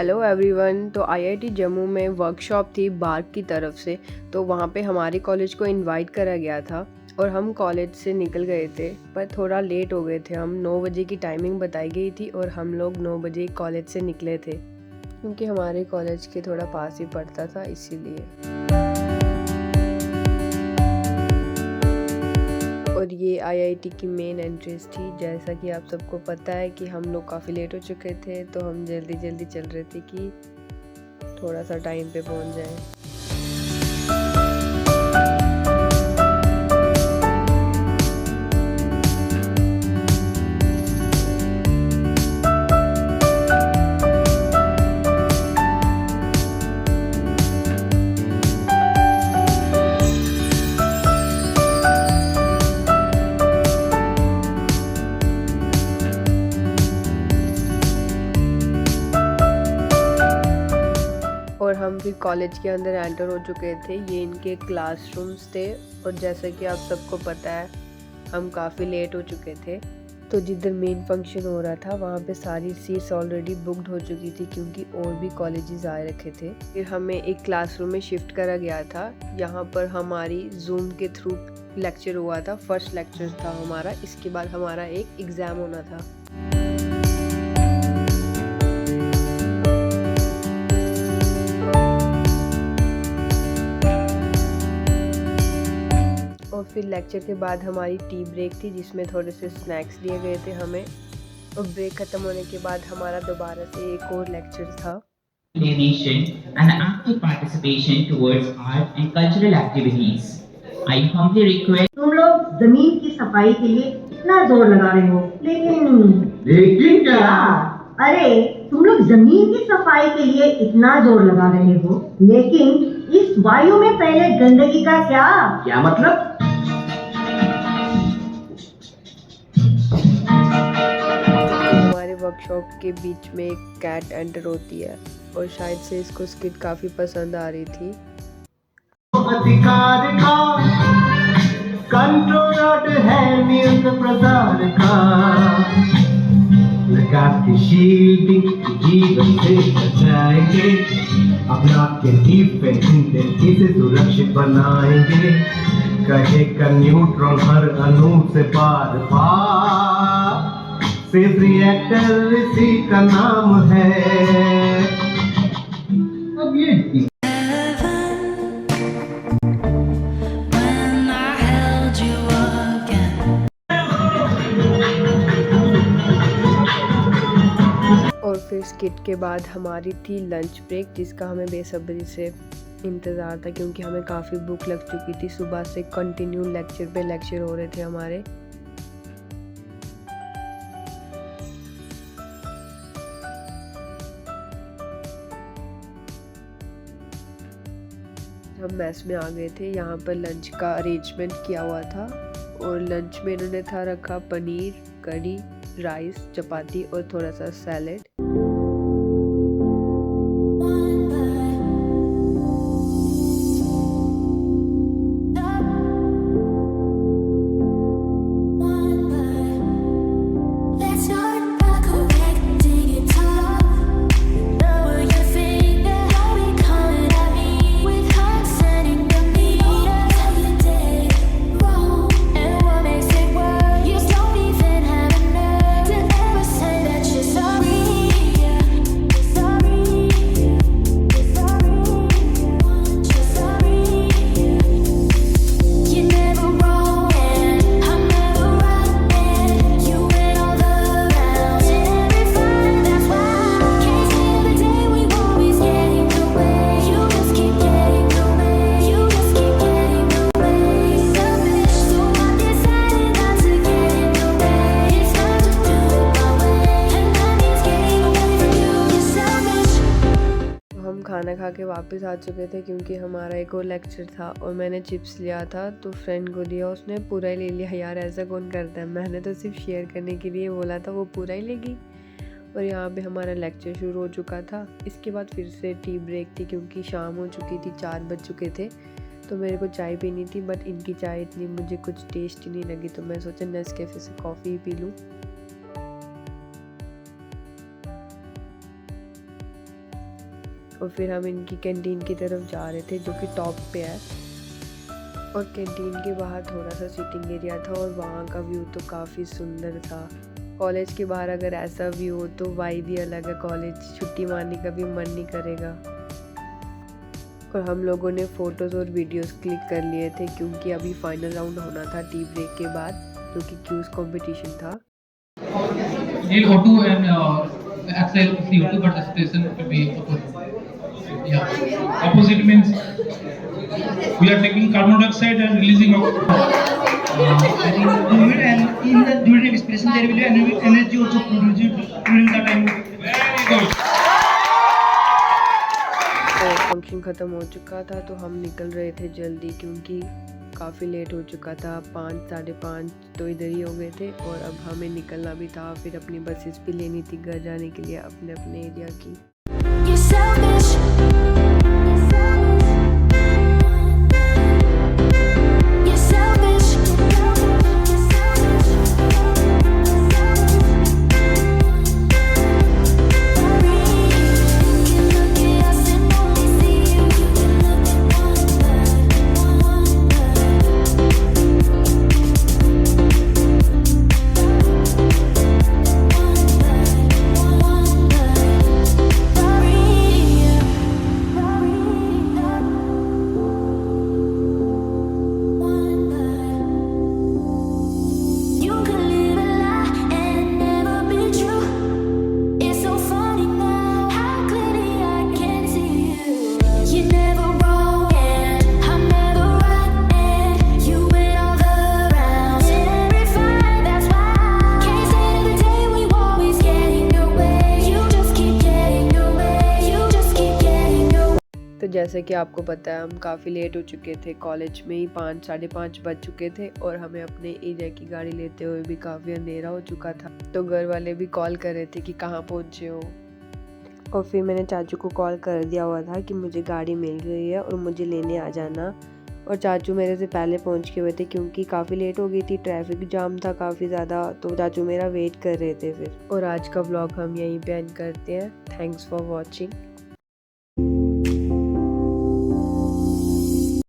Hello everyone. तो IIT Jammu में workshop थी बार्क की तरफ से, तो वहाँ पे हमारे कॉलेज को इनवाइट करा गया था और हम कॉलेज से निकल गए थे, पर थोड़ा लेट हो गए थे। हम 9 बजे की टाइमिंग बताई गई थी और हम लोग 9 बजे कॉलेज से निकले थे, क्योंकि हमारे कॉलेज के थोड़ा पास ही पड़ता था इसीलिए। और ये आईआईटी की मेन एंट्रेंस थी। जैसा कि आप सबको पता है कि हम लोग काफ़ी लेट हो चुके थे, तो हम जल्दी जल्दी चल रहे थे कि थोड़ा सा टाइम पे पहुंच जाए। और हम फिर कॉलेज के अंदर एंटर हो चुके थे। ये इनके क्लासरूम्स थे और जैसा कि आप सबको पता है हम काफ़ी लेट हो चुके थे, तो जिधर मेन फंक्शन हो रहा था वहाँ पे सारी सीट्स ऑलरेडी बुकड हो चुकी थी, क्योंकि और भी कॉलेजेस आ रखे थे। फिर हमें एक क्लासरूम में शिफ्ट करा गया था। यहाँ पर हमारी जूम के थ्रू लेक्चर हुआ था। फर्स्ट लेक्चर था हमारा, इसके बाद हमारा एक एग्ज़ाम होना था। और फिर लेक्चर के बाद हमारी टी ब्रेक थी, जिसमें थोड़े से स्नैक्स दिए गए थे हमें। और ब्रेक ख़त्म होने के बाद हमारा दोबारा से एक और लेक्चर था। Donation and active participation towards art and cultural activities. I humbly request. तुम लोग जमीन की सफाई के लिए इतना जोर लगा रहे हो, लेकिन क्या? अरे तुम लोग जमीन की सफाई के लिए इतना जोर लगा रहे हो, लेकिन इस वायु में फैले गंदगी का क्या मतलब? हमारे वर्कशॉप के बीच में एक कैट एंटर होती है और शायद से इसको स्किट काफ़ी पसंद आ रही थी। अधिकार का कंट्रोल है न्यूज प्रसार का, लगा के शील्डिंग जीवन से बचाएंगे, अपना के डिफेंस इसे सुरक्षित बनाएंगे, कहेगा न्यूट्रॉन हर अणु से बार बार, सेफ रिएक्टर इसी का नाम है। अब ये और फिर स्किट के बाद हमारी थी लंच ब्रेक, जिसका हमें बेसब्री से इंतज़ार था, क्योंकि हमें काफ़ी भूख लग चुकी थी। सुबह से कंटिन्यू लेक्चर पे लेक्चर हो रहे थे हमारे। हम मेस में आ गए थे। यहाँ पर लंच का अरेंजमेंट किया हुआ था और लंच में इन्होंने था रखा पनीर, कढ़ी, राइस, चपाती और थोड़ा सा सैलेड। खाना खा के वापस आ चुके थे, क्योंकि हमारा एक और लेक्चर था और मैंने चिप्स लिया था तो फ्रेंड को दिया, उसने पूरा ही ले लिया। यार ऐसा कौन करता है, मैंने तो सिर्फ शेयर करने के लिए बोला था, वो पूरा ही लेगी। और यहाँ पे हमारा लेक्चर शुरू हो चुका था। इसके बाद फिर से टी ब्रेक थी, क्योंकि शाम हो चुकी थी, 4 बज चुके थे। तो मेरे को चाय पीनी थी, बट इनकी चाय इतनी मुझे कुछ टेस्ट ही नहीं लगी, तो मैं सोचा नेस्कैफे से कॉफ़ी ही पी लूँ। और फिर हम इनकी कैंटीन की तरफ जा रहे थे जो कि टॉप पे है। और कैंटीन के बाहर थोड़ा सा सिटिंग एरिया था और वहाँ का व्यू तो काफ़ी सुंदर था। कॉलेज के बाहर अगर ऐसा व्यू हो तो वाइब ही अलग है, कॉलेज छुट्टी मारने का भी मन नहीं करेगा। और हम लोगों ने फ़ोटोज़ और वीडियोस क्लिक कर लिए थे क्योंकि अभी फाइनल राउंड होना था टी ब्रेक के बाद, जो कि क्यूज़ कंपटीशन था। O2 and Excel CO2 participation will be opposite. Yeah. Opposite means we are taking carbon dioxide and releasing oxygen. I think movement and in the during expression there will be energy also produced during the time. Very good. तो function ख़त्म हो चुका था तो हम निकल रहे थे जल्दी क्योंकि काफ़ी लेट हो चुका था, 5 साढ़े 5 तो इधर ही हो गए थे और अब हमें निकलना भी था। फिर अपनी बसेस भी लेनी थी घर जाने के लिए अपने अपने एरिया की। You're selfish. You're selfish. You can look at us and only see you. You can look at one You can live a lie and never be true. It's so funny now how clearly I can see you. You're never wrong and I'm never right, and you win all the rounds every fight. That's why can't stand the day we always get in your way. You just keep getting your way. You just keep getting your way. तो जैसे कि आपको पता है हम काफ़ी late हो चुके थे, कॉलेज में ही 5 साढ़े 5 बज चुके थे और हमें अपने एरिया की गाड़ी लेते हुए भी काफ़ी अंधेरा हो चुका था। तो घर वाले भी कॉल कर रहे थे कि कहाँ पहुँचे हो। और फिर मैंने चाचू को कॉल कर दिया हुआ था कि मुझे गाड़ी मिल गई है और मुझे लेने आ जाना। और चाचू मेरे से पहले पहुँच के हुए थे क्योंकि काफ़ी लेट हो गई थी, ट्रैफिक जाम था काफ़ी ज़्यादा, तो चाचू मेरा वेट कर रहे थे फिर। और आज का व्लॉग हम यहीं पे एंड करते हैं। Thanks for watching.